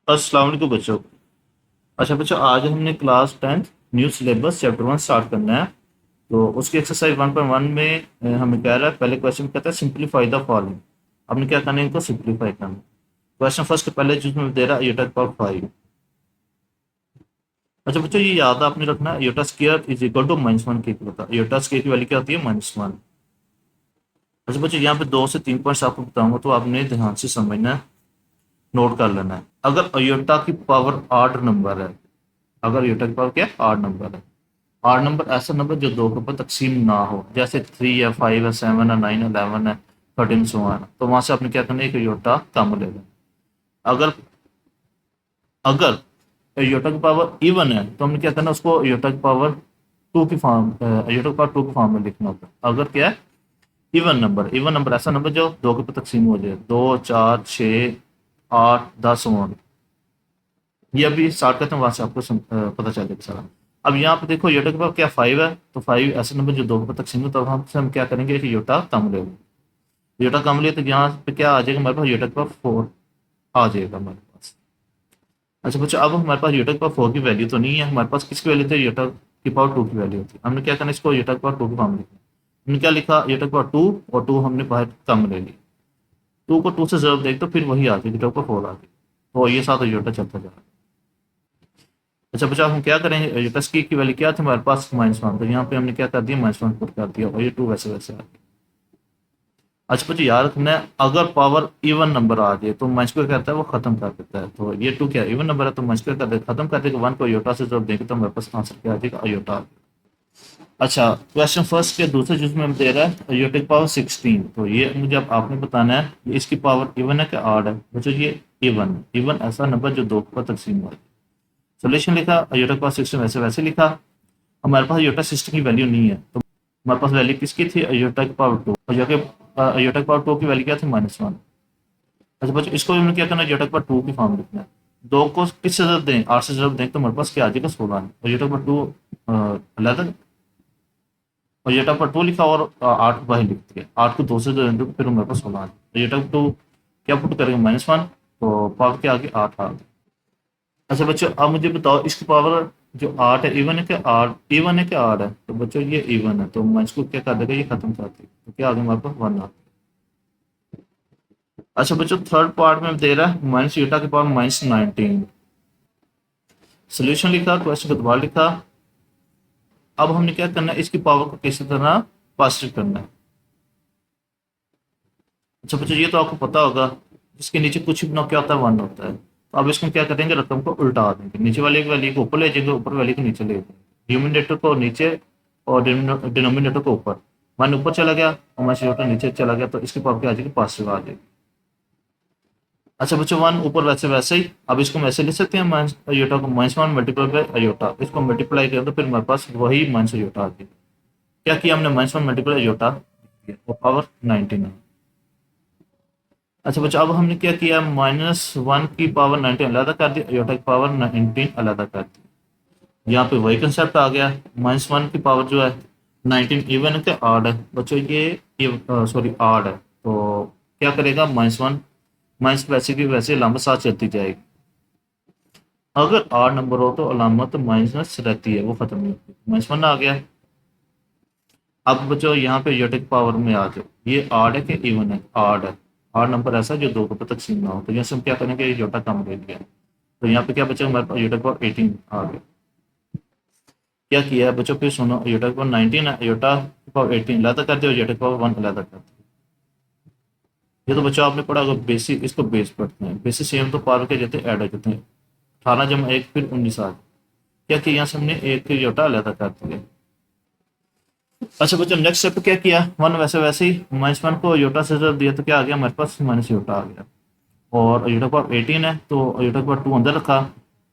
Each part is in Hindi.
अस्सलाम वालेकुम बच्चों। अच्छा बच्चों, आज हमने class 10th new syllabus chapter 1 start करना है। तो उसकी एक्सरसाइज 1.1 में हमें कह रहा है, पहले क्वेश्चन में कहता है सिंप्लीफाई द फॉलोइंग। हमने क्या करना है, इनको सिंप्लीफाई करना। क्वेश्चन फर्स्ट पहले जिसमें दे रहा है यूटा पावर 5। अच्छा बच्चों, ये याद आपने रखना है, iota square is equal to -1 की होता है। यूटा स्क्वायर की वैल्यू क्या होती है? -1। अच्छा बच्चों, यहाँ पे 2 से 3 पॉइंट्स आपको बताऊंगा, तो आपने ध्यान से समझना है, नोट कर लेना है। अगर अयोटा की पावर आड नंबर है, अगर अयोटा की पावर क्या है? आड नंबर है। आड नंबर ऐसा नंबर जो दो के ऊपर तकसीम ना हो, जैसे 3 है, 5 है, 7 है, 9 है, 11 है, 13 सो है, तो वहां से आपने क्या करना है, एक योटा कम ले लेना। अगर अगर योटा की पावर इवन है, तो हमने क्या करना है, उसको योटा की पावर टू की फॉर्म योटा की पावर टू की फॉर्म में लिखना होता है। अगर क्या है? इवन नंबर ऐसा नंबर जो दो के ऊपर तकसीम हो जाए, 2, 4, 6, 8, 10 ये अभी स्टार्ट करते हैं, वहां से आपको पता चलेगा सारा। अब यहाँ पे देखो, योटा के पास क्या 5 है, तो 5 ऐसे नंबर जो दो के ऊपर तकसीम है, तो हम क्या करेंगे कि योटा कम ले लेंगे। योटा कम लिए तो यहाँ पे क्या आ जाएगा हमारे पास? योटा के पास 4 आ जाएगा हमारे पास। अच्छा बच्चों, अब हमारे पास योटा के पास 4 की वैल्यू तो नहीं है, हमारे पास किसकी वैल्यू थी? योटा की पावर 2 की वैल्यू थी। हमने क्या करना है, इसको योटा की पावर 2 की फॉर्म में लिखना। हमने क्या लिखा? योटा की पावर 2, और 2 हमने बाहर कम ले ली। 2 को 2 से जरूर देख तो फिर वही आ जाएगी, योटा को 4 आ गई। तो ये साथ योटा चलता जा रहा है। अच्छा बच्चा, हम क्या करेंगे? ये प्लस की वैल्यू क्या थी हमारे पास? -1। तो यहाँ पे हमने क्या कर दिया? -1 पुट कर दिया, और ये 2 वैसे वैसे आ गया। अच्छा बच्चे, याद रखना है, अगर पावर इवन नंबर आ जाए तो माइनस क्या करता है? वो खत्म कर देता है। तो ये 2 क्या इवन नंबर है, तो माइनस कर दे, खत्म कर देगा। 1 को अयोटा से जब देंगे तो हमारे पास आंसर क्या आ जाएगा? अयोटा। अच्छा, क्वेश्चन फर्स्ट के दूसरे जिसमें हम दे रहा है अयोटा की पावर 16। तो ये मुझे अब आपने बताना है, ये इसकी पावर इवन है कि ऑड है? बच्चों ये इवन, इवन ऐसा नंबर जो दो पर तकसीम हो। सोल्यूशन लिखा, अयोटा की पावर 16 वैसे वैसे लिखा। हमारे पास अयोटा सिस्टम की वैल्यू नहीं है, तो हमारे पास वैल्यू किसकी थी? अयोटा की पावर 2। अयोटा की पावर 2 की वैल्यू क्या थी? -1। अच्छा बच्चों, इसको हमने क्या करना है? अयोटा की पावर 2 की फॉर्म लिखना है। 2 को किससे जरूरत दें? 8 से जरूरत दें, तो हमारे पास क्या आ जाएगा? 16 है। अयोटा की पावर 2 11, अयोटा की पावर 2 लिखा, और 8 बाहर लिख दिया। 8 को 2 से जरूरत दें, फिर हमारे पास 16 आ जाएगा। अयोटा की 2 क्या पुट करेंगे? -1, तो पावर क्या आ गई? 8 आ गई। अच्छा बच्चों, अब मुझे बताओ, इसकी पावर जो 8 है, इवन है क्या आड? इवन है क्या आड है? तो बच्चों ये इवन है, तो माइनस को क्या कर देगा? ये खत्म कर देगा। तो क्या आ गया हमारे पास? 1 आ गया। अच्छा बच्चों, थर्ड पार्ट में दे रहा है माइनस यूटा की पावर -19। सोल्यूशन लिखा, क्वेश्चन को दोबारा लिखा। अब हमने क्या करना है, इसकी पावर को किसी तरह पॉजिटिव करना है। अच्छा बच्चों, ये तो आपको पता होगा, इसके नीचे कुछ भी ना क्या होता है? 1 होता है। तो अब इसको क्या करेंगे? रकम को उल्टा देंगे, नीचे वाले की वैल्यू को ऊपर ले जाएंगे, ऊपर वाले को नीचे ले जाएंगे। न्यूमिनेटर को नीचे और डिनोमिनेटर को ऊपर। 1 ऊपर चला गया और -1 नीचे चला गया, तो इसकी पावर क्या आ जाएगी? पॉजिटिव आ जाएगी। अच्छा बच्चों, 1 ऊपर वैसे वैसे ही। अब इसको हम ऐसे लिख सकते हैं, माइनस अयोटा को -1 मल्टीप्लाई बाय अयोटा। इसको मल्टीप्लाई करें तो फिर हमारे पास वही माइनस अयोटा आ गया। क्या किया हमने? -1 मल्टीप्लाई अयोटा और पावर 19 है। अच्छा बच्चों, अब हमने क्या किया? -1 की पावर 19 अलग कर दी, अयोटा की पावर 19 अलग कर दी। यहाँ पे वही कंसेप्ट आ गया। -1 की पावर जो है 19 इवन के आड है बच्चों, ये सॉरी आड है। तो क्या करेगा? -1 माइनस वैसे की वैसे अलामत साथ चलती जाएगी। अगर आड नंबर हो तो अलामत माइनस रहती है, वो खत्म नहीं होती। -1 आ गया। अब बच्चों यहाँ पे यूनिट पावर में आ जाओ, ये आड है कि इवन है? आड है। आड नंबर ऐसा है जो दो के तकसीम ना हो, तो जैसे हम क्या करेंगे, ये जोटा कम ले लिया। तो यहाँ पे क्या बचा हमारे पास? यूनिट पावर 18 आ गया। क्या किया है बच्चों? फिर सुनो, यूनिट पावर 19 है, यूटा पावर 18 अलग कर दिया, यूनिट पावर 1 अलग कर दिया। ये तो बच्चों आपने पढ़ा होगा बेसिक, इसको बेस पढ़ते हैं। बेसिस सेम तो पावर के जाते ऐड हो जाते हैं। 18 जमा 1 फिर 19 आ गया। क्या किया? यहाँ से हमने एक योटा अलग कर दिया। अच्छा बच्चों, नेक्स्ट स्टेप क्या किया? 1 वैसे वैसे ही, -1 को योटा से जब दिया तो क्या आ गया हमारे पास? माइनस योटा आ गया। और योटा पावर 18 है, तो योटा पावर 2 अंदर रखा।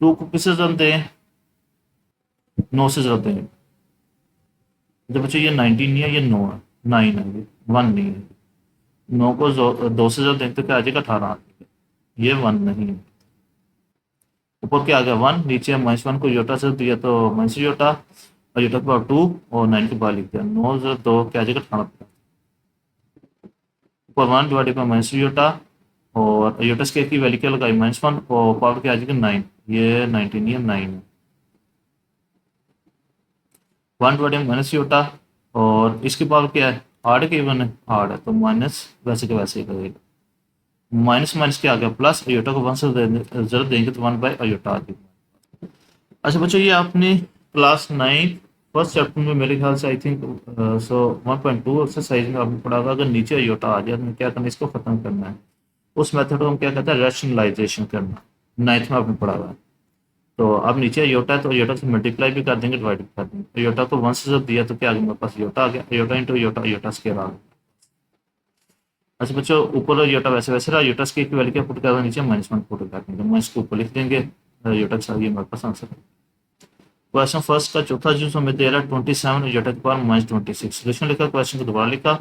2 को किससे जब दें? 9 से जब दें। जब बच्चों ये 19 नहीं है, ये 9 है, 9 है, ये 1 नहीं है। 9 को 2 से जब दें तो क्या आ जाएगा? 18 आ जाएगा। ये 1 नहीं है। ऊपर क्या आ गया? 1, नीचे -1 को योटा से दिया तो माइनस योटा, और योटा पावर 2 और 9 के बाद लिख दिया। 9 2 क्या आ जाएगा? 18। ऊपर 1 डिवाइडेड बाई माइनस योटा, और आयोटा स्केयर की वैल्यू क्या लगाई -1 और पावर क्या आ जाएगा 9, ये 19 ये 9 है। 1 माइनस योटा और इसकी पावर क्या है 8 के इवन है 8 है तो माइनस वैसे के वैसे ही लगेगा। माइनस माइनस क्या आ गया प्लस अयोटा को 1 से जरूरत देंगे तो 1 बाई अयोटा आ गया। अच्छा बच्चों ये आपने क्लास 9 फर्स्ट चैप्टर में मेरे ख्याल से आई थिंक सो 1.2 एक्सरसाइज में आपने पढ़ा होगा अगर नीचे अयोटा आ जाए तो क्या करना है इसको खत्म करना है। उस मेथड को हम क्या कहते हैं रैशनलाइजेशन करना। 9th में आपने पढ़ा हुआ है। तो अब नीचे अयोटा है तो अयोटा से मल्टीप्लाई भी कर देंगे डिवाइड भी कर देंगे। अयोटा को 1 से जब दिया तो क्या आ गया मेरे पास अयोटा आ गया iota into iota iota square आ गया। अच्छा बच्चों ऊपर अयोटा वैसे वैसे रहा अयोटा स्क्वायर की वैल्यू क्या पुट कर दें नीचे -1 पुट कर देंगे माइनस को ऊपर लिख देंगे अयोटा के साथ ये मेरे पास आंसर है। क्वेश्चन फर्स्ट का चौथा जो हमें दे रहा है 27 अयोटा के पावर -26 सोल्यूशन लिखा क्वेश्चन को दोबारा लिखा।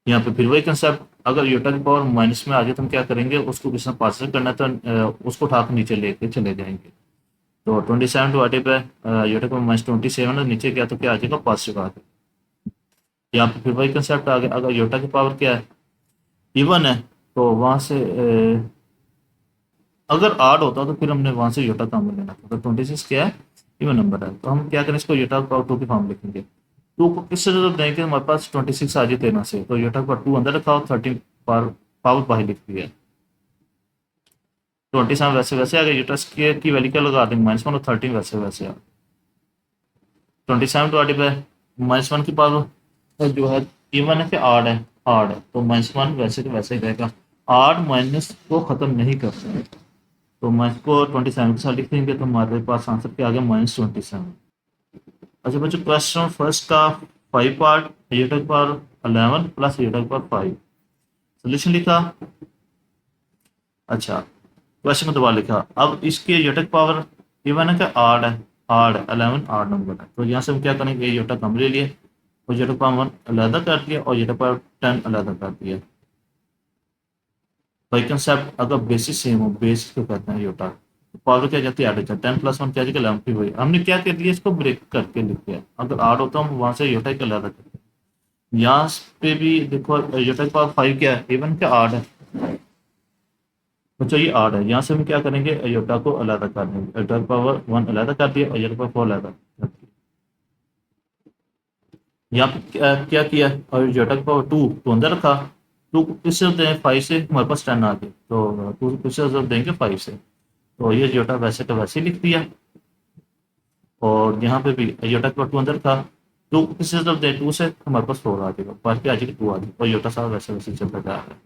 यहाँ पे फिर वही कंसेप्ट अगर अयोटा की पावर माइनस में आ जाए तो हम क्या करेंगे उसको किसी ने पॉजिटिव करना है तो उसको उठा के नीचे लेके चले जाएंगे। तो 27 डिवाइडेड बाय अयोटा का -27 है नीचे गया तो क्या आ जाएगा पॉजिटिव आ गया। यहाँ पे फिर वही कंसेप्ट आ गया अगर अयोटा की पावर क्या है इवन है तो वहां से अगर आड होता तो फिर हमने वहां से योटा काम लेना था। तो 26 क्या है इवन नंबर है तो हम क्या करें इसको योटा पावर 2 की फॉर्म लिखेंगे। 2 को किससे जरूरत देंगे हमारे पास 26 आ जाए 13 से तो योटा पावर 2 अंदर रखा हो 13 पावर बाहर लिख दिया। 27 वैसे वैसे आ गया योटा की वैल्यू क्या लगा देंगे -1 और 13 वैसे वैसे आ 27 डिवाइडेड बाय -1 की पावर जो है इवन है कि आड है तो -1 वैसे के वैसे ही रहेगा। आड माइनस को खत्म नहीं करते तो माइनस को 27 के साथ लिख देंगे तो हमारे पास आंसर क्या आ गया -27। अच्छा बच्चों क्वेश्चन फर्स्ट का 5 पार्ट अयोटा की पावर 11 प्लस अयोटा की पावर 5 सोल्यूशन लिखा। अच्छा क्वेश्चन को दोबारा लिखा अब इसके अयोटा की पावर इवन है कि आड है 11 आड नंबर है तो यहाँ से हम क्या करेंगे अयोटा कम ले लिए और अयोटा पावर 1 अलहदा कर दिया और अयोटा पावर 10 अलहदा कर दिया। बाई कंसेप्ट अगर बेसिस सेम हो बेसिस को कहते हैं अयोटा तो पावर क्या जाती है ऐड हो जाता है 10 + 1 क्या जाएगा 11 वही हमने क्या कर दिया इसको ब्रेक करके लिख दिया। अगर आड होता हम वहां से अयोटा का अलहदा करते हैं। यहाँ पे भी देखो अयोटा की पावर 5 क्या है इवन क्या आड है बच्चों ये आड है यहाँ से हम क्या करेंगे अयोटा को अलहदा कर देंगे अयोटा की पावर 1 अलहदा कर दिया अयोटा की पावर 4 अलहदा कर दिया। यहाँ पे क्या किया और अयोटा की पावर 2 तो अंदर रखा 2 किससे दें 5 से हमारे पास 10 आ गए तो 2 किससे देंगे 5 से तो ये अयोटा वैसे का वैसे लिख दिया। और यहाँ पे भी अयोटा का 2 अंदर था 2 किससे जब दे 2 से हमारे पास 4 आ जाएगा बाकी आ जाएगी 2 आ जाएगी और अयोटा सारा वैसे वैसे चलता जा रहा है।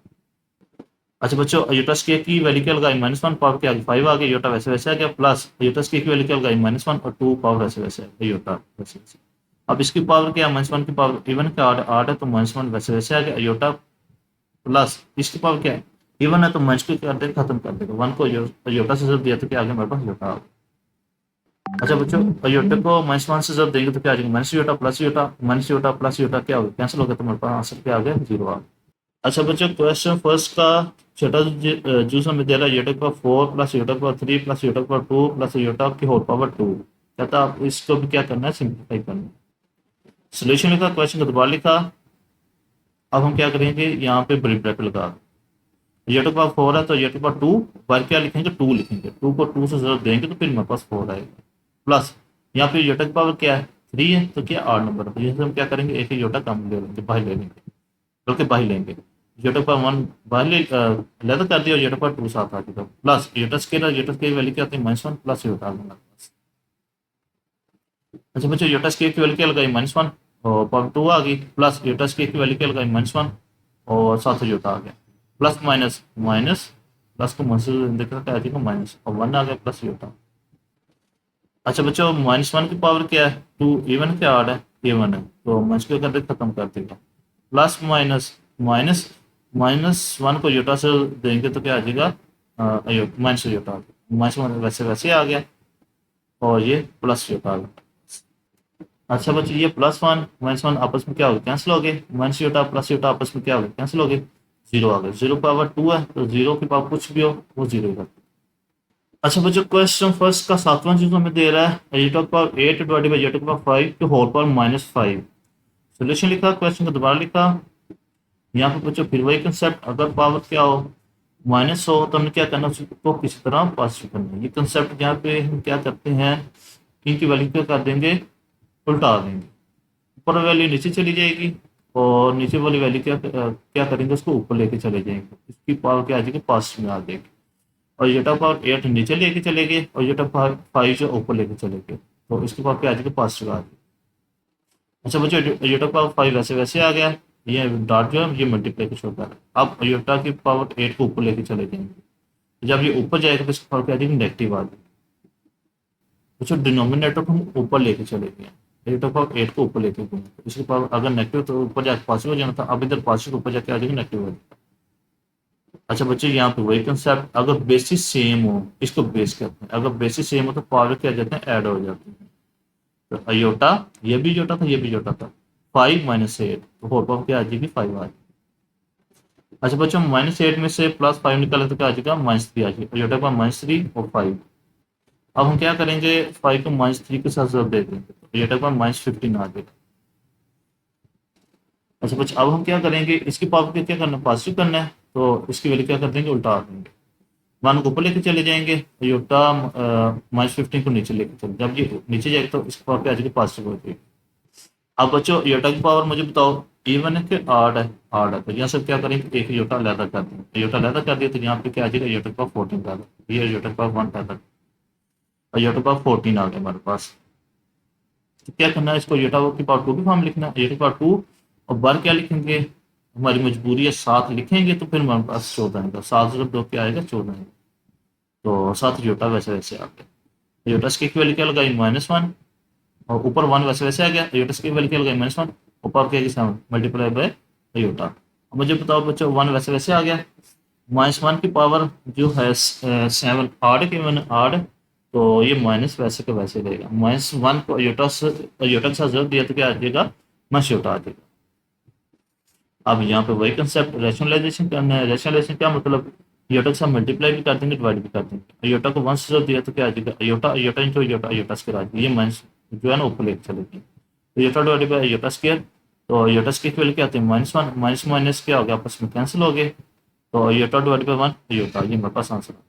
अच्छा बच्चों अयोटा स्केयर की वैल्यू क्या लगाई -1 पावर क्या आ गई 5 आ गई अयोटा वैसे वैसे आ गया प्लस अयोटा स्केयर की वैल्यू क्या लगाई -1 और 2 पावर वैसे वैसे अयोटा वैसे वैसे। अब इसकी पावर क्या -1 की पावर इवन क्या 8 है तो -1 वैसे वैसे आ गया अयोटा प्लस इसकी पावर क्या है इवन है तो माइनस को कर देगा खत्म कर देगा 1 को अयोटा से जब दिया तो क्या आ गया हमारे पास अयोटा आ गया। अच्छा बच्चों अयोटा को -1 से जब देंगे तो क्या आ जाएगा -iota plus iota -iota plus iota क्या होगा कैंसिल हो गया तो हमारे पास आंसर क्या आ गया 0 आ गया। अच्छा बच्चों क्वेश्चन फर्स्ट का छोटा जूस हमें दे रहा है अयोटा का 4 प्लस अयोटा का 3 प्लस अयोटा का 2 प्लस अयोटा की होल पावर 2 कहता आप इसको भी क्या करना है सिंप्लीफाई करना है। सोल्यूशन लिखा क्वेश्चन को दोबारा लिखा। अब हम क्या करेंगे यहाँ पे बड़ी ब्रैकेट लगा अयोटा का 4 है तो अयोटा का 2 बार क्या लिखेंगे 2 लिखेंगे 2 को 2 से जरूर देंगे तो फिर हमारे पास 4 आएगा प्लस यहाँ पे अयोटा की पावर क्या है 3 है तो क्या 8 नंबर है तो यहाँ से हम क्या करेंगे एक अयोटा कम ले लेंगे बाहर ले लेंगे बल्कि बाहर लेंगे अयोटा का 1 बाहर ले लेदा कर दिया अयोटा का 2 साथ आ जाएगा प्लस अयोटा की वैल्यू क्या आती है -1 प्लस अयोटा आ गया। अच्छा बच्चों अयोटा स्केयर की वैल्यू क्या लगाई -1 और पावर 2 आ गई प्लस अयोटा स्केयर की वैल्यू क्या लगाई -1 और साथ अयोटा आ गया प्लस माइनस माइनस प्लस को माइनस देखा क्या आ जाएगा माइनस और 1 आ गया प्लस अयोटा। अच्छा बच्चों -1 की पावर क्या है 2 इवन क्या आड है इवन है तो माइनस को कर दे खत्म कर देगा प्लस माइनस माइनस -1 को अयोटा से देंगे तो क्या आ जाएगा माइनस अयोटा आ गया माइनस वैसे वैसे आ गया और ये प्लस अयोटा आ गया। अच्छा बच्चों ये +1 -1 आपस में क्या हो गया कैंसिल हो गए माइनस अयोटा प्लस अयोटा आपस में क्या हो गया कैंसिल हो गए 0 आ गए 0 पावर 2 है तो 0 की पावर कुछ भी हो वो 0 है। अच्छा बच्चों क्वेश्चन फर्स्ट का 7वां चीज हमें दे रहा है अयोटा की पावर 8 डिवाइडेड बाई अयोटा की पावर 5 के होल पावर -5 सोल्यूशन लिखा क्वेश्चन को दोबारा लिखा। यहाँ पे बच्चों फिर वही कंसेप्ट अगर पावर क्या हो -100 तो हमने क्या करना है, उसको किसी तरह पॉजिटिव करना है। ये कंसेप्ट यहाँ पे हम क्या करते हैं, इनकी वैल्यू क्या कर देंगे, उल्टा देंगे। ऊपर वैल्यू नीचे चली जाएगी और नीचे वाली वैल्यू क्या करेंगे, उसको ऊपर लेके चले जाएंगे। इसकी पावर क्या आ जाएगी, पास में आ जाएगी। और यूटा पावर 8 नीचे लेके चले गए और यूटा पावर 5 जो ऊपर लेके चले गए, तो इसकी पावर क्या आ जाएगी, पास में आ जाएगी। अच्छा बच्चों, यूटा पावर 5 वैसे वैसे आ गया, ये डॉट जो है ये मल्टीप्लाई कुछ होता है। अब यूटा की पावर 8 को ऊपर लेके चले जाएंगे, जब ये ऊपर जाएगा तो इसकी पावर क्या आ जाएगी, नेगेटिव आ जाएगी। अच्छा, डिनोमिनेटर को हम ऊपर लेके चले गए, यूटा पावर 8 को ऊपर लेके गए, तो इसकी पावर अगर नेगेटिव तो ऊपर जाकर पॉजिटिव हो जाना था, अब इधर पॉजिटिव ऊपर जाके आ जाएगी नेगेटिव हो जाएगा। अच्छा बच्चों, यहाँ पे वही कंसेप्ट, अगर बेसिस सेम हो इसको बेस कहते हैं, अगर बेसिस सेम हो तो पावर क्या जाते हैं, ऐड हो जाते हैं। तो अयोटा, ये भी जोटा था ये भी जोटा था, 5 - 8 तो होल पावर क्या आ जाएगी, 5 आ जाएगी। अच्छा बच्चों, -8 में से +5 निकाले तो क्या आ जाएगा, -3 आ जाएगा। अयोटा का -3 और 5। अब हम क्या करेंगे, 5 को -3 के साथ जब दे देंगे तो अयोटा का -15 आ जाएगा। अच्छा बच्चों, अब हम क्या करेंगे, इसकी पावर को क्या करना है, पॉजिटिव करना है, तो इसकी वैल्यू क्या कर देंगे, उल्टा आ देंगे। 1 को ऊपर लेके चले जाएंगे, योटा -15 को नीचे लेके चले, जब ये नीचे जाएगा तो इसकी पावर पे आ जाएगी, पॉजिटिव हो जाएगी। अब बच्चों, योटा की पावर मुझे बताओ, इवन है कि आड है, आड है, तो यहाँ से क्या करेंगे, एक योटा अलहदा कर देंगे। योटा अलहदा कर दिया तो यहाँ पे क्या आ जाएगा, योटा की पावर 14 पैदा, ये योटा की पावर 1 पैदा और योटा की पावर 14 आ गया हमारे पास। तो क्या करना है, इसको योटा की पावर 2 की फॉर्म लिखना है, योटा की पावर 2 और बार क्या लिखेंगे, हमारी मजबूरी है 7 लिखेंगे, तो फिर हमारे पास 14 आएगा, 7 जब 2 क्या आएगा, 14 आएगा। तो 7 योटा वैसे वैसे आ गया। यूटरस की वैल्यू क्या लगाई, -1 और ऊपर 1 वैसे वैसे आ गया। यूटरस की वैल्यू क्या लगाई, -1, ऊपर क्या 7 मल्टीप्लाई बाय यूटा। अब मुझे बताओ बच्चों, 1 वैसे वैसे आ गया, -1 की पावर जो है 7 आड के मैंने आड, तो ये माइनस वैसे का वैसे रहेगा। -1 को यूटा के साथ जरूर दिया तो क्या आ जाएगा, माइनस यूटा आ जाएगा। अब यहाँ पे वही कंसेप्ट रैशनलाइजेशन करना है। रैशनलाइजेशन क्या मतलब, योटा के साथ मल्टीप्लाई भी कर देंगे, डिवाइड भी कर देंगे। योटा को 1 से जब दिया तो क्या आ जाएगा, iota iota into iota, iota square आ जाएगा। ये माइनस जो है ना ऊपर लेके चलेगी, तो iota divide by iota square. तो योटा स्क्वायर की वैल्यू क्या आती है, -1, माइनस माइनस क्या हो गया, आपस में कैंसिल हो गए, तो योटा डिवाइड बाय 1 योटा, ये मेरे पास आंसर है।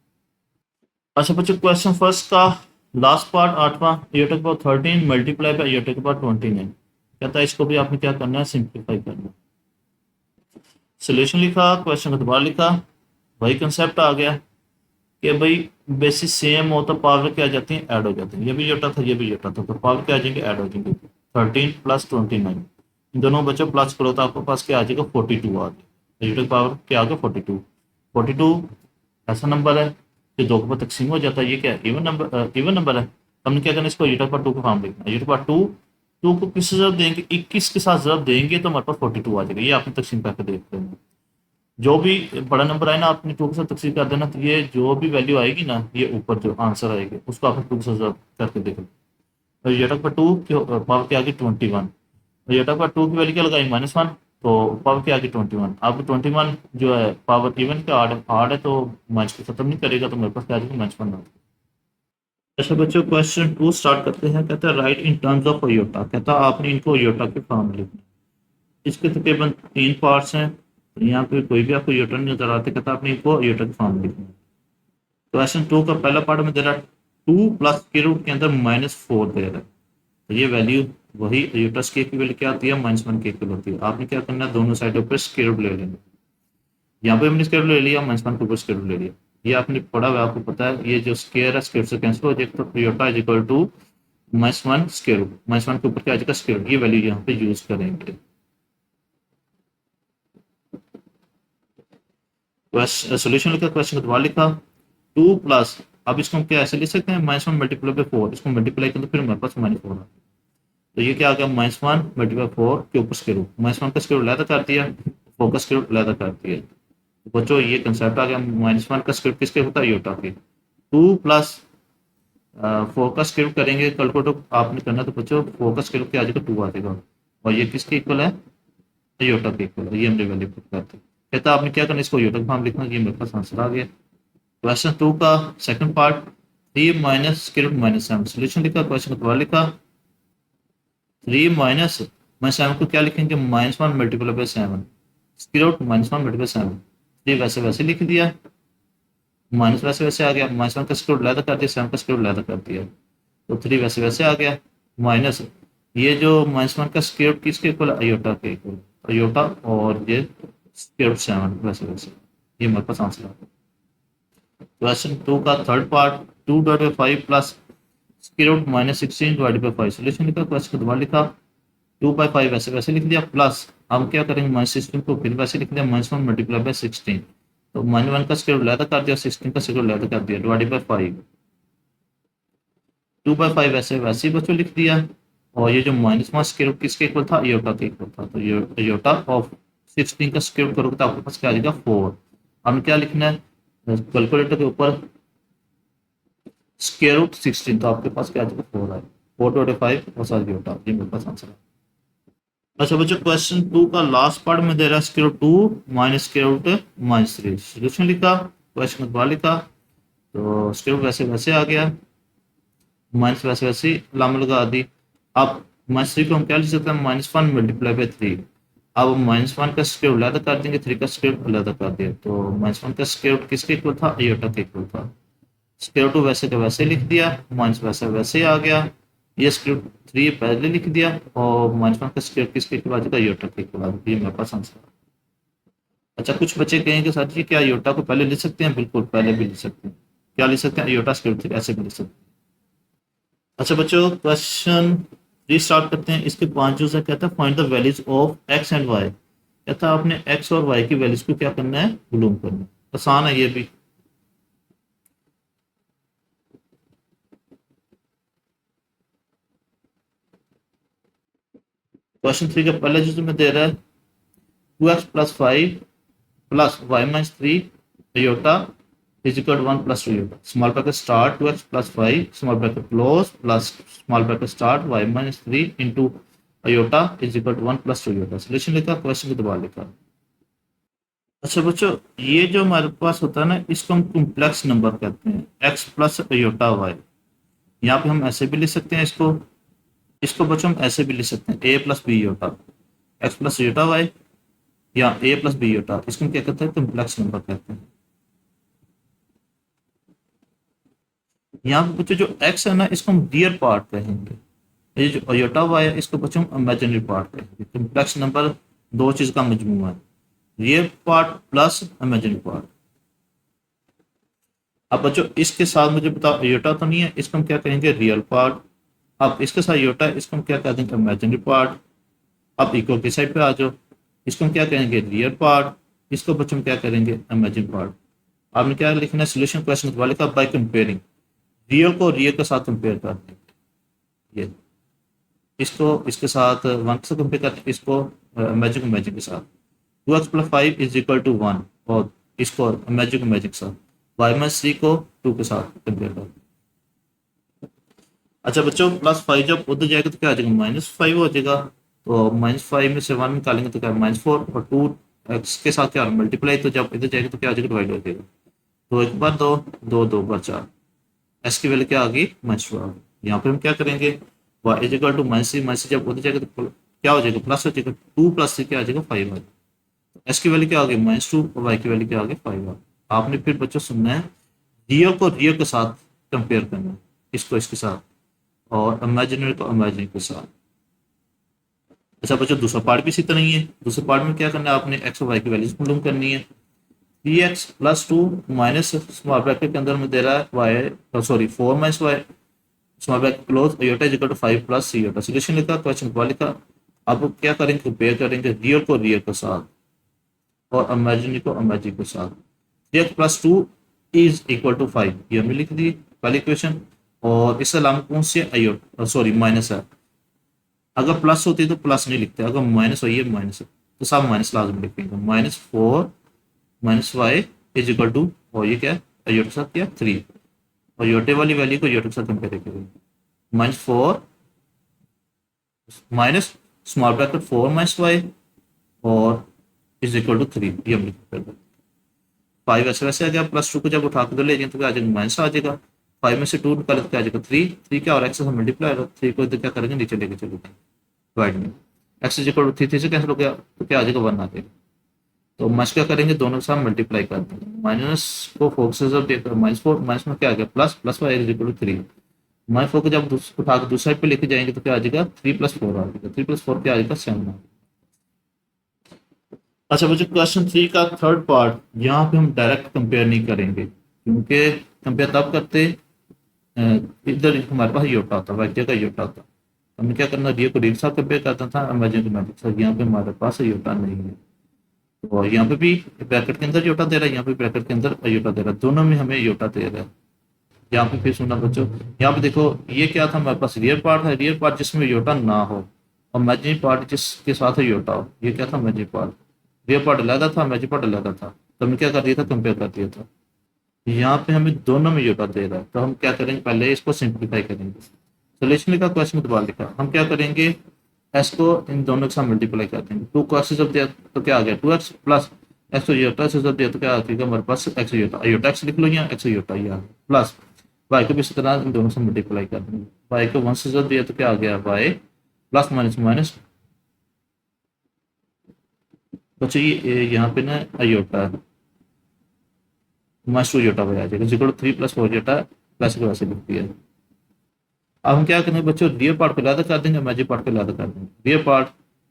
अच्छा बच्चों, क्वेश्चन फर्स्ट का लास्ट पार्ट 8वां, योटा के पावर 13 मल्टीप्लाई बाय योटा के पावर 29 कहता है, इसको भी आपने क्या करना है, सिंप्लीफाई करना है। सोल्यूशन लिखा, क्वेश्चन का दोबारा लिखा, वही कंसेप्ट आ गया कि भाई बेसिस सेम हो तो पावर क्या आ जाती है, ऐड हो जाती है। ये भी जोटा था ये भी जोटा था, तो पावर क्या आ जाएंगे, ऐड हो जाएंगे। 13 + 29, इन दोनों बच्चों प्लस करो तो आपके पास क्या आ जाएगा, 42 आ जाएगा। जोटा की पावर क्या आ गया, 42। 42 ऐसा नंबर है कि 2 के ऊपर तकसीम हो जाता है, ये क्या है, इवन नंबर है। हमने क्या करना है, इसको यूटा पर 2 का फॉर्म लिखना है। यूटा पर 2, 2 को किससे जब देंगे, 21 के साथ जब देंगे तो हमारे पास 42 आ जाएगा। ये आपने तकसीम करके देख लेना, जो भी बड़ा नंबर आए ना आपने 2 के साथ तकसीम कर देना, तो ये जो भी वैल्यू आएगी ना, ये ऊपर जो आंसर आएगी उसको आपने 2 के साथ करके देख लो। तो ये तक पर 2 की पावर क्या आ गई, 21। और ये तक पर 2 की वैल्यू क्या लगाई, -1, तो पावर क्या आ गई, 21। अब 21 जो है पावर इवन का आड है तो माइनस को खत्म नहीं करेगा, तो मेरे पास क्या आ जाएगा, -1 आ जाएगा। अच्छा बच्चों, क्वेश्चन 2 स्टार्ट करते हैं। कहता है write in terms of iota, कहता है आपने इनको योटा के फॉर्म में लिखना है। इसके तकरीबन 3 पार्ट्स हैं, तो यहाँ पे कोई भी आपको योटा नहीं नजर आते, कहता है आपने इनको योटा के फॉर्म में लिखना है। क्वेश्चन 2 का पहला पार्ट में दे रहा है 2 प्लस के रूट के अंदर -4 दे रहा है, तो ये वैल्यू वही योटा स्केयर की वैल्यू क्या आती है, -1 के इक्वल होती है। आपने क्या करना है, दोनों साइडों पर स्केयर रूट ले लेंगे। यहाँ पे हमने स्केयर रूट ले लिया, -1 के ऊपर स्केयर रूट ले लिया। ये आपने पढ़ा हुआ है, आपको पता है, ये जो स्केयर है स्केयर से कैंसिल हो जाएगा, तो iota is equal to -1 square root, -1 के ऊपर क्या आ जाएगा, स्केयर रूट। ये वैल्यू यहाँ पे यूज करेंगे। सोल्यूशन लिखा, क्वेश्चन का दोबारा लिखा, 2 प्लस, अब इसको हम क्या ऐसे लिख सकते हैं, -1 मल्टीप्लाई बाय 4, इसको मल्टीप्लाई करें तो फिर हमारे पास -4 है। तो ये क्या आ गया, -1 मल्टीप्लाई 4 के ऊपर स्क्वायर रूट, -1 का स्क्वायर रूट अलग कर दिया, 4 का स्क्वायर रूट अलग कर दिया। तो बच्चों ये कंसेप्ट आ गया, -1 का स्क्वायर किसके होता है, योटा के। 2 प्लस 4 का स्क्वायर रूट करेंगे, कैलकुलेटर आपने करना, तो बच्चों 4 का स्क्वायर रूट क्या आ जाएगा, 2 आ जाएगा। और ये किसके इक्वल है, योटा के इक्वल है। ये हमने वैल्यू पुट करते हैं। कहता आपने क्या करना, इसको योटा का फॉर्म लिखना, ये मेरे पास आंसर आ गया। क्वेश्चन 2 का second part, 3 minus square root -7, solution लिखा, क्वेश्चन का दोबारा लिखा, 3 माइनस -7 को क्या लिखेंगे, -1 multiply by 7, square root -1 multiply 7, 3 वैसे वैसे लिख दिया। माइनस वैसे वैसे आ गया, -1 का स्क्वायर रूट अलग कर दिया, 7 का स्क्वायर रूट अलग कर दिया, तो 3 वैसे वैसे आ गया, माइनस ये जो -1 का स्क्वायर रूट किसके इक्वल, अयोटा के इक्वल, अयोटा, और ये स्क्वायर रूट 7 वैसे वैसे, ये हमारे पास आंसर आ गया। क्वेश्चन 2 का third part, 2/5 plus square root -16 divided by 5, solution लिखा, क्वेश्चन को दोबारा लिखा, 2/5 वैसे वैसे लिख दिया, प्लस हम क्या करेंगे, -16 को फिर वैसे लिख दिया, -1 मल्टीप्लाई बाई 16, तो -1 का स्क्वायर रूट अलग कर दिया, 16 का स्क्वायर रूट अलग कर दिया, डिवाइडेड बाई 5, 2/5 वैसे वैसे ही बच्चों लिख दिया, और ये जो -1 स्क्वायर रूट किसके इक्वल था, अयोटा के इक्वल था, तो ये अयोटा ऑफ 16 का स्क्वायर रूट करोगे तो आपके पास क्या आ जाएगा, 4। हमने क्या लिखना है, कैलकुलेटर के ऊपर स्क्वायर रूट 16, तो आपके पास क्या आ जाएगा, 4 आएगा, 4/5 और साथ अयोटा, ये मेरे पास आंसर है। अच्छा बच्चों, क्वेश्चन 2 का लास्ट पार्ट में दे रहा है square root 2 minus square root -3, solution लिखा, क्वेश्चन को दोबारा लिखा, तो स्क्वायर रूट वैसे वैसे आ गया, माइनस वैसे वैसे ही लाम लगा दी, अब -3 को हम क्या लिख सकते हैं, -1 मल्टीप्लाई बाई 3, अब -1 का स्क्वायर रूट अलग कर देंगे, 3 का स्क्वायर रूट अलग कर दिया, तो -1 का स्क्वायर रूट किसके इक्वल था, अयोटा के इक्वल था, स्क्वायर रूट वैसे का वैसे लिख दिया, माइनस वैसे वैसे आ गया, ये स्क्वायर रूट 3 पहले लिख दिया, और -1 का स्क्वायर किसके इक्वल आ जाएगा, अयोटा के इक्वल आ जाएगा, ये मेरे पास आंसर है। अच्छा, कुछ बच्चे कहेंगे सर जी क्या अयोटा को पहले लिख सकते हैं, बिल्कुल पहले भी लिख सकते हैं, क्या लिख सकते हैं, अयोटा स्क्वायर रूट 3 ऐसे भी लिख सकते हैं। अच्छा बच्चों, क्वेश्चन रीस्टार्ट करते हैं, इसके 5 जो है कहता है find the values of X and Y, कहता है आपने एक्स और वाई की वैल्यूज को क्या करना है, मालूम करना है, आसान है ये भी। क्वेश्चन 3 का पहला जो में दे रहा है 2x plus 5 plus Y minus 3 iota is equal to 1 plus 2 iota, small bracket start 2x plus 5 small bracket close plus small bracket start Y minus 3 into iota is equal to 1 plus 2 iota, solution लिखा, क्वेश्चन को दोबारा लिखा। अच्छा बच्चों, ये जो हमारे पास होता है ना, इसको हम कॉम्प्लेक्स नंबर कहते हैं, x प्लस अयोटा वाई, यहाँ पे हम ऐसे भी लिख सकते हैं इसको, इसको बच्चों हम ऐसे भी लिख सकते हैं, a plus b iota, x plus iota y, या a प्लस बी अयोटा, इसको हम क्या कहते हैं, कॉम्प्लेक्स नंबर कहते हैं। यहाँ पे बच्चों जो x है ना, इसको हम रियल पार्ट कहेंगे, ये जो अयोटा वाई है इसको बच्चों हम इमेजिनरी पार्ट कहेंगे, कॉम्प्लेक्स नंबर दो चीज का मजमूआ है, real part plus imaginary part. अब बच्चों इसके साथ मुझे बताओ, अयोटा तो नहीं है, इसको हम क्या कहेंगे, रियल पार्ट, अब इसके साथ अयोटा है, इसको हम क्या कह देंगे, इमेजिनरी पार्ट। अब इक्वल की साइड पे आ जाओ, इसको हम क्या कहेंगे, रियल पार्ट, इसको बच्चों हम क्या करेंगे, इमेजिन पार्ट। आपने क्या लिखना है, सोल्यूशन क्वेश्चन वाले का बाय कंपेयरिंग, रियल को रियल के साथ कंपेयर करते हैं, ये इसको इसके साथ 1 से कंपेयर करते हैं, इसको इमेजिन इमेजिन के साथ, 2x plus 5 is equal to 1, और इसको इमेजिन इमेजिन के साथ, y माइनस 3 को 2 के साथ कंपेयर करते हैं। अच्छा बच्चों, +5 जब उधर जाएगा तो क्या आ जाएगा, -5 हो जाएगा, तो -5 में से 1 निकालेंगे तो क्या, -4, और 2 एक्स के साथ क्या मल्टीप्लाई, तो जब इधर जाएगा तो क्या आ जाएगा, डिवाइड हो जाएगा, तो एक बार 2, 2 2 बार 4, एस की वैल्यू क्या आ गई, -12, यहाँ पे हम क्या करेंगे, y इज इक्वल टू -3, जब उधर जाएगा तो क्या हो जाएगा, प्लस हो जाएगा, 2 + 3 क्या आ जाएगा, 5 आ जाएगा, एस की वैल्यू क्या आ गई, -2, और वाई की वैल्यू क्या आ गई, 5 आ गई। आपने फिर बच्चों सुनना है, रियल को रियल के साथ कंपेयर करना है, इसको इसके साथ, और इमेजिनरी को इमेजिनरी के साथ। अच्छा बच्चों, दूसरा पार्ट भी इसी तरह ही है, दूसरे पार्ट में क्या करना है, आपने एक्स और वाई की वैल्यूज मालूम करनी है, 3x plus 2 minus small bracket के अंदर में दे रहा है y, sorry 4 minus y small bracket close iota is equal to 5 plus c iota, solution लिखा, क्वेश्चन को लिखा। अब क्या करेंगे, कंपेयर करेंगे रियल को रियल के साथ और इमेजिनरी को इमेजिनरी के साथ, 3x plus 2 is equal to 5, ये हमने लिख दी पहली इक्वेशन, और इससे अलावा कौन सी अयोटा, सॉरी माइनस है, अगर प्लस होती है तो प्लस नहीं लिखते, अगर माइनस हुई है माइनस है तो सब माइनस लाजमी लिखेंगे, -4 minus y is equal to, और ये क्या है, अयोटा के साथ क्या 3, और योटे वाली वैल्यू को योटे के साथ कंपेयर करेंगे, -4 minus small bracket 4 minus y और इज इक्वल टू 3, ये हम लिख, 5 ऐसे वैसे आ गया, +2 को जब उठा के ले जाएंगे तो क्या आ जाएगा, माइनस आ जाएगा, 5 में से 2 निकाले तो क्या आ जाएगा, 3, 3 क्या और एक्स से मल्टीप्लाई होगा, 3 को इधर क्या करेंगे, नीचे लेके चलेंगे डिवाइड में, एक्स इज इक्वल टू 3, 3 से कैंसिल हो गया तो क्या आ जाएगा, 1 आ जाएगा। तो माइनस क्या करेंगे, दोनों के साथ मल्टीप्लाई कर देंगे। माइनस को फोर से जब देकर माइनस फोर, माइनस में क्या आ गया plus, plus y is equal to three. Minus four को जब उठा के दूसरे साइड पे लेके जाएंगे तो क्या आ जाएगा, थ्री प्लस फोर आ जाएगा, थ्री प्लस फोर क्या आ जाएगा, सेवन। अच्छा बच्चों, क्वेश्चन थ्री का थर्ड पार्ट, यहाँ पे हम डायरेक्ट कंपेयर नहीं करेंगे, क्योंकि कंपेयर तब करते अ, इधर हमारे पास योटा होता, वाक्य का योटा होता। हमने क्या करना, रियल को रियल के साथ कंपेयर करता था, इमेजिन को मैजिक के साथ। यहाँ पे हमारे पास योटा नहीं है, और यहाँ पे भी ब्रैकेट के अंदर योटा दे रहा है, यहाँ पे ब्रैकेट के अंदर योटा दे रहा है, दोनों में हमें योटा दे रहा है। यहाँ पे फिर सुनना बच्चों, यहाँ पे देखो ये क्या था, हमारे पास रियल पार्ट है, रियल पार्ट जिसमें योटा ना हो, और इमेजिनरी पार्ट जिसके साथ योटा हो, ये क्या था, इमेजिनरी पार्ट। रियल पार्ट अलग था, इमेजिनरी पार्ट अलग था, तो हमने क्या कर दिया था, कंपेयर कर दिया था। यहाँ पे हमें दोनों में योटा दे रहा है, तो हम क्या करेंगे, पहले इसको सिंप्लीफाई करेंगे। सोल्यूशन लिखा, क्वेश्चन दोबारा लिखा, हम क्या करेंगे, एस को इन दोनों के साथ मल्टीप्लाई कर देंगे। टू को एक्स जब दिया तो क्या आ गया, two x plus x iota से जब दिया तो क्या आ गया हमारे पास, एक्स योटा, योटा एक्स लिख लो, यहाँ एक्स योटा ये आ गया, प्लस वाई को भी इसी तरह इन दोनों से मल्टीप्लाई कर देंगे। वाई को वन से जब दिया तो क्या आ गया, वाई प्लस माइनस माइनस, बच्चों ये यहाँ पे ना अयोटा है, माइनस टू योटा आ जाएगा, z equal three plus four iota plus के वैसे लिख दिया। अब हम क्या करेंगे बच्चों, रियल पार्ट को अलग कर देंगे, इमेजिनरी पार्ट को अलग कर देंगे। रियल पार्ट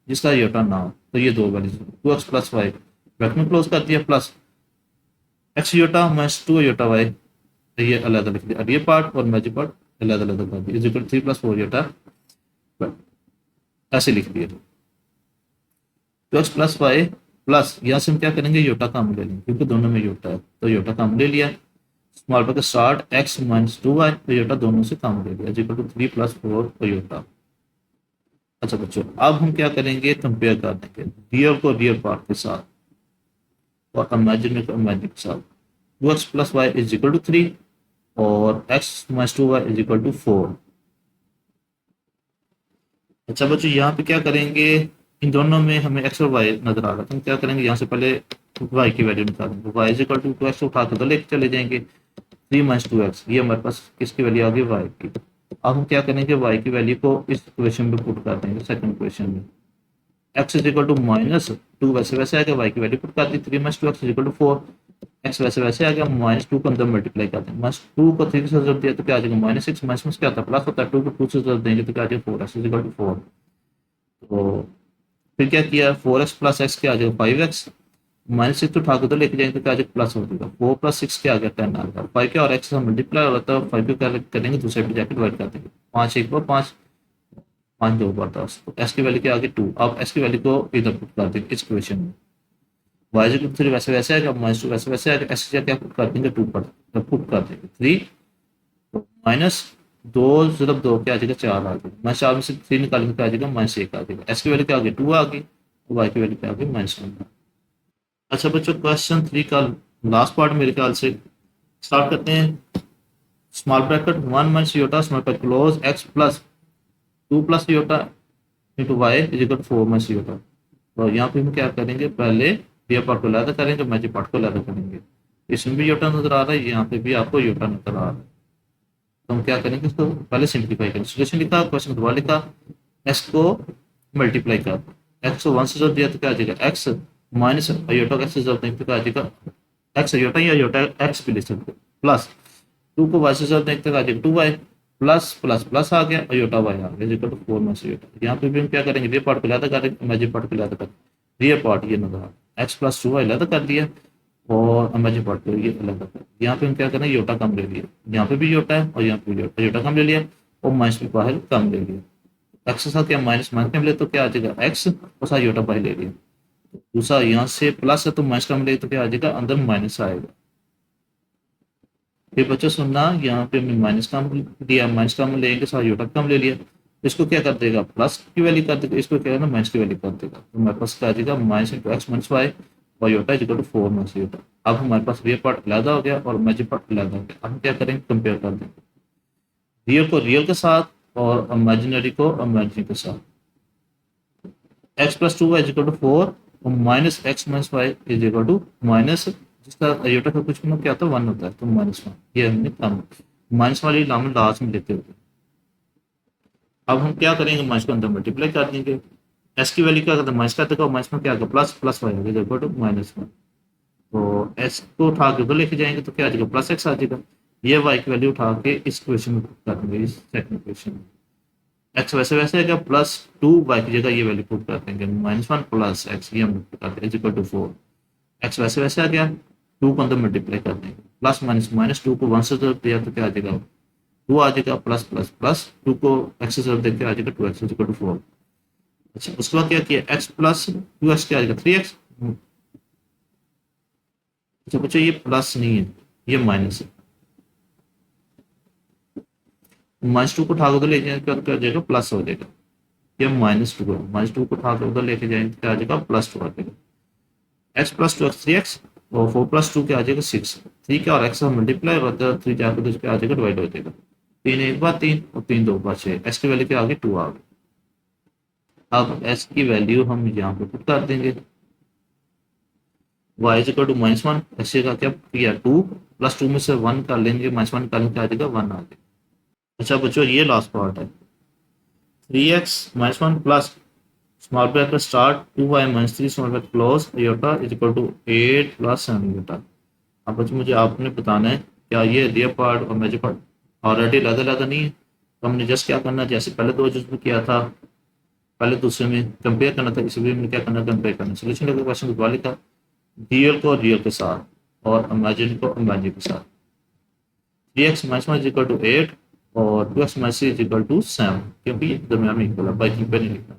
जिसका योटा ना हो, तो ये दो values, two x plus y, bracket में क्लोज कर दिया, plus x iota minus two iota y, तो ये अलग अलग लिख दिया। रियल पार्ट और इमेजिनरी पार्ट अलग अलग कर दिया, equal three plus four iota ऐसे लिख दिया। Two x plus y plus, यहाँ से हम क्या करेंगे, योटा काम ले लेंगे, क्योंकि दोनों में योटा है, तो योटा काम ले लिया। स्मॉल पर start x minus two y, तो योटा दोनों से काम ले लिया, equal to three plus four iota. अच्छा बच्चों, अब हम क्या करेंगे, कंपेयर कर देंगे रियल को रियल पार्ट के साथ और इमेजिनरी को इमेजिनरी के साथ। Two x plus y is equal to three और x minus two y is equal to four. अच्छा बच्चों, यहाँ पे क्या करेंगे, इन दोनों में हमें एक्स और वाई नजर आ रहा है, तो हम क्या करेंगे, यहाँ से पहले वाई की वैल्यू निकालेंगे। Y is equal to x उठा के तो लेके चले जाएंगे, थ्री माइनस टू एक्स, ये हमारे पास किसकी वैल्यू आ गई, वाई की। अब हम क्या करेंगे, वाई की वैल्यू को इस इक्वेशन में पुट कर देंगे, सेकंड इक्वेशन में। X is equal to minus two, वैसे वैसे आ गया, वाई की वैल्यू पुट कर दी, three minus two x is equal to four, x वैसे वैसे आ गया, माइनस टू को अंदर मल्टीप्लाई कर देंगे, माइनस टू को थ्री से जब दिया तो क्या आ जाएगा, माइनस सिक्स, माइनस में क्या था, प्लस होता है, टू को टू से जब देंगे तो क्या आ जाएगा, four x is equal to four. तो फिर क्या किया, फोर एक्स प्लस एक्स क्या आ जाएगा, फाइव एक्स, माइनस सिक्स उठा के तो लेके जाएंगे तो क्या आ जाएगा, प्लस हो जाएगा, फोर प्लस सिक्स क्या आ गया, टेन आ गया। फाइव क्या और एक्स से मल्टीप्लाई हो रहा था, फाइव को क्या करेंगे, दूसरे पे जाकर डिवाइड कर देंगे, पाँच एक बार पाँच, पाँच दो बार दस, तो एस की वैल्यू क्या आ गई, टू। अब एस की वैल्यू को इधर पुट कर देंगे इस इक्वेशन में। वाई इक्वल थ्री वैसे वैसे आएगा, माइनस टू वैसे वैसे आएगा, एस की क्या पुट कर देंगे, टू पर पुट कर देंगे, थ्री माइनस दो जब दो क्या आ जाएगा, चार आ जाएगा, माइनस चार में से थ्री निकालेंगे क्या आ जाएगा, माइनस एक आ जाएगा। एस की वैल्यू क्या आ गई, टू आ गई, वाई की वैल्यू क्या आ गई, माइनस वन। अच्छा बच्चों, क्वेश्चन थ्री का लास्ट पार्ट मेरे ख्याल से स्टार्ट करते हैं। Small bracket one minus iota, small bracket close, x plus two plus iota into y is equal to four minus iota. तो यहाँ पे हम क्या करेंगे, पहले रियल पार्ट को अलग करेंगे, इमेजिनरी पार्ट को अलग करेंगे। इसमें भी योटा नजर आ रहा है, यहाँ पे भी आपको योटा नजर आ रहा है, तो हम क्या करेंगे, इसको पहले सिंप्लीफाई करेंगे। सोल्यूशन लिखा, क्वेश्चन दोबारा लिखा, एक्स को मल्टीप्लाई कर, एक्स को वन से जब दिया तो क्या आ जाएगा, एक्स माइनस अयोटा एक्स से जब देंगे तो क्या आ जाएगा, एक्स अयोटा या अयोटा एक्स भी लिख सकते, प्लस टू को वाई से जब देखते आ जाएगा, two y plus plus plus आ गया, अयोटा वाई आ गया, equal to four minus iota. यहाँ पे भी हम क्या करेंगे, रियल पार्ट को अलग करेंगे, इमेजिनरी पार्ट को अलग करेंगे। रियल पार्ट ये नजर एक्स प्लस टू वाई अलग कर दिया और इमेजिनरी पार्ट को ये अलग कर, यहाँ पे हम क्या करेंगे, योटा कम ले लिया, यहाँ पे भी योटा है और यहाँ पे भी योटा कम ले लिया और माइनस भी बाहर कम ले लिया। एक्स के साथ क्या माइनस माइनस में ले तो क्या आ जाएगा, एक्स और साथ योटा बाहर ले लिया। दूसरा यहाँ से प्लस है तो माइनस कम ले तो क्या आ जाएगा, अंदर माइनस आएगा। फिर बच्चों सुनना, यहाँ पे हमने माइनस कम दिया, माइनस कम लेंगे साथ योटा कम ले लिया, इसको क्या कर देगा, प्लस की वैल्यू कर देगा, इसको क्या करना, माइनस की वैल्यू कर देगा, तो हमारे पास क्या आ जाएगा, minus into x minus y और iota is equal to four minus iota. अब हमारे पास रियल पार्ट अलग हो गया और इमेजिनरी पार्ट अलग हो गया। अब हम क्या करेंगे, कंपेयर कर देंगे रियल को रियल के साथ और इमेजिनरी को इमेजिनरी के साथ। X plus two y is equal to four और minus x minus y is equal to minus, जिसका अयोटा का कुछ भी क्या होता है, वन होता है, तो माइनस वन, ये हमने काम माइनस वाली लाम लास्ट में लेते होते। अब हम क्या करेंगे, माइनस को अंदर मल्टीप्लाई कर देंगे, एस की वैल्यू क्या करते हैं, माइनस का देखो, माइनस में क्या आएगा, प्लस, प्लस वाई आएगा इक्वल टू -1। तो एस को उठा के उधर लेके जाएंगे तो क्या आ जाएगा, प्लस एक्स आ जाएगा। ये वाई की वैल्यू उठा के इस क्वेश्चन में पुट कर देंगे, इस सेकंड क्वेश्चन में। एक्स वैसे वैसे है क्या, +2 वाई की जगह ये वैल्यू पुट कर देंगे, -1 प्लस एक्स, ये हम पुट कर देंगे इज इक्वल टू 4। एक्स वैसे वैसे आ गया, 2 को अंदर मल्टीप्लाई कर देंगे, प्लस माइनस, -2 को 1 से जब दिया तो क्या आ जाएगा, 2 आ जाएगा, प्लस प्लस प्लस 2 को एक्स से जब देख के आ जाएगा 2x इज इक्वल टू 4। अच्छा, उसके बाद क्या किया, एक्स प्लस 2x क्या आ जाएगा, 3x। अच्छा बच्चों, ये प्लस नहीं है, ये माइनस है। -2 को उठा के उधर ले जाएंगे क्या आ जाएगा, प्लस हो जाएगा। ये -2 है, -2 को उठा के उधर लेके जाएंगे क्या आ जाएगा, +2 आ जाएगा। एक्स प्लस 2x 3x, और 4 + 2 क्या आ जाएगा, 6। 3 क्या और एक्स का मल्टीप्लाई होता है, 3 जाकर तो क्या आ जाएगा, डिवाइड हो जाएगा। 3 एक बार 3 और 3 दो बार 6, एक्स की वैल्यू क्या आ गई, 2 आ गई। अब एस की वैल्यू हम यहाँ पे पुट कर देंगे, y is equal to -1, s का क्या किया, 2 + 2 में से 1 कर लेंगे, -1 कर लेंगे, क्या आ जाएगा, 1 आ जाएगा। अच्छा बच्चों, ये लास्ट पार्ट है, 3x -1 plus small bracket start 2y -3 small bracket close iota is equal to 8 + 7 iota. अब बच्चों मुझे आपने बताना है क्या ये रियल पार्ट और मेजर पार्ट ऑलरेडी अलग अलग नहीं है, तो हमने जस्ट क्या करना है, जैसे पहले दो जो किया था, पहले दूसरे में कंपेयर करना था, इसी में क्या करना, कंपेयर करना। सोल्यूशन लेकर क्वेश्चन को लिखा, रियल को रियल के साथ और इमेजिन को इमेजिन के साथ। 3x -1 इज इक्वल टू 8 और 2x -3 इज इक्वल टू 7, क्योंकि दरमियान में इक्वल है, बाई कंपेयर नहीं लिखना।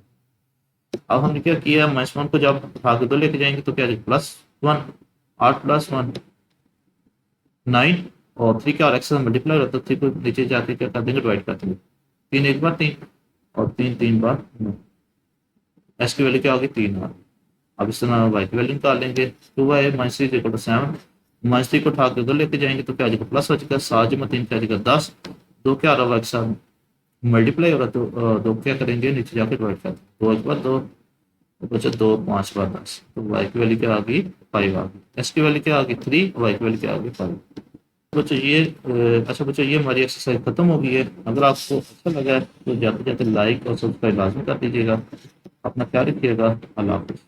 अब हमने क्या किया, -1 को जब उठा के दो लेके जाएंगे तो क्या +1, 8 + 1 9, और 3 का और एक्स से मल्टीप्लाई होता है, 3 को नीचे जाके क्या कर देंगे, डिवाइड कर देंगे। 3 एक बार 3 और 3 3 बार 9, एस की वैल्यू क्या होगी, 3 बार। अब इस तरह वाई की वैल्यू निकाल लेंगे, 2y -3 इज इक्वल टू 7, -3 को उठा के उधर लेके जाएंगे तो क्या आ जाएगा, प्लस हो जाएगा, 7 × 3 क्या आ जाएगा, 10, 2 क्या आ रहा होगा, एक साथ मल्टीप्लाई हो रहा, तो 2 क्या करेंगे, नीचे जाके डिवाइड कर देंगे, 2 एक बार 2, तो बचा 2 5 बार 10, तो वाई की वैल्यू क्या आ गई, 5 आ गई। एस की वैल्यू क्या आ गई, 3, वाई की वैल्यू क्या आ गई, 5। बच्चों ये अच्छा बच्चों, ये हमारी एक्सरसाइज खत्म हो गई है। अगर आपको अच्छा लगा है तो जाते जाते लाइक और सब्सक्राइब लाजमी कर दीजिएगा। अपना ख्याल रखिएगा। अल्लाह हाफिज़।